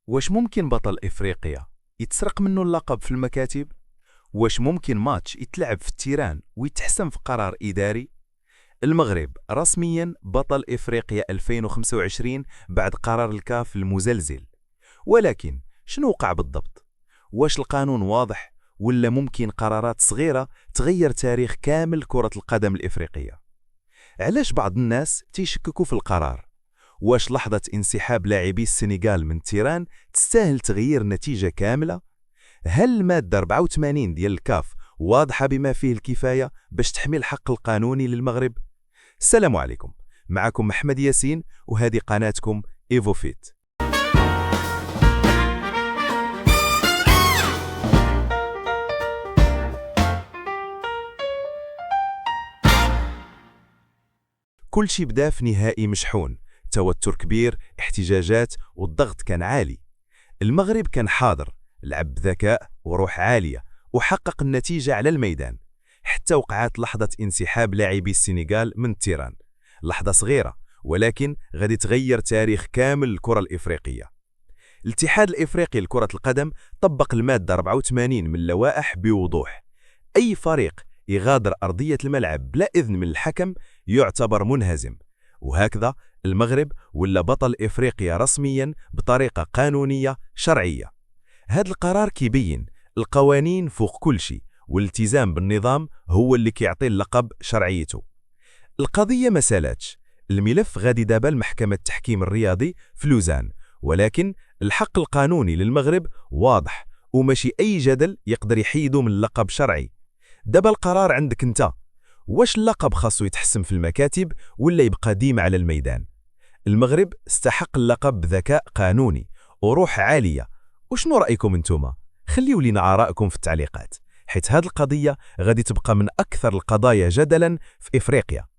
واش ممكن بطل إفريقيا يتسرق منه اللقب في المكاتب؟ واش ممكن ماتش يتلعب في التيران ويتحسم في قرار إداري؟ المغرب رسميا بطل إفريقيا 2025 بعد قرار الكاف المزلزل. ولكن شنو وقع بالضبط؟ واش القانون واضح ولا ممكن قرارات صغيرة تغير تاريخ كامل كرة القدم الإفريقية؟ علاش بعض الناس تيشككوا في القرار؟ واش لحظة انسحاب لاعبي السنغال من تيران تستاهل تغيير نتيجة كاملة؟ هل المادة 84 ديال الكاف واضحة بما فيه الكفاية باش تحمي الحق القانوني للمغرب؟ السلام عليكم، معكم محمد ياسين وهذه قناتكم إيفوفيت. كل شي بدا في نهائي مشحون، توتر كبير، احتجاجات، والضغط كان عالي. المغرب كان حاضر، لعب بذكاء وروح عالية وحقق النتيجة على الميدان، حتى وقعت لحظة انسحاب لاعبي السنغال من تيران. لحظة صغيرة ولكن غادي تغير تاريخ كامل الكرة الإفريقية. الاتحاد الإفريقي لكرة القدم طبق المادة 84 من اللوائح بوضوح. أي فريق يغادر أرضية الملعب بلا إذن من الحكم يعتبر منهزم، وهكذا المغرب ولا بطل إفريقيا رسميا بطريقة قانونية شرعية. هذا القرار كيبين القوانين فوق كل شيء، والالتزام بالنظام هو اللي كيعطي اللقب شرعيته. القضية ما سالاتش، الملف غادي دابا لمحكمة التحكيم الرياضي في لوزان، ولكن الحق القانوني للمغرب واضح وماشي أي جدل يقدر يحيدو من اللقب شرعي. دابا القرار عندك انت، واش اللقب خاصو يتحسم في المكاتب ولا يبقى ديما على الميدان؟ المغرب استحق اللقب بذكاء قانوني وروح عالية. وشنو رأيكم انتوما؟ خليوا لينا آراءكم في التعليقات، حيث هذه القضية غادي تبقى من أكثر القضايا جدلا في إفريقيا.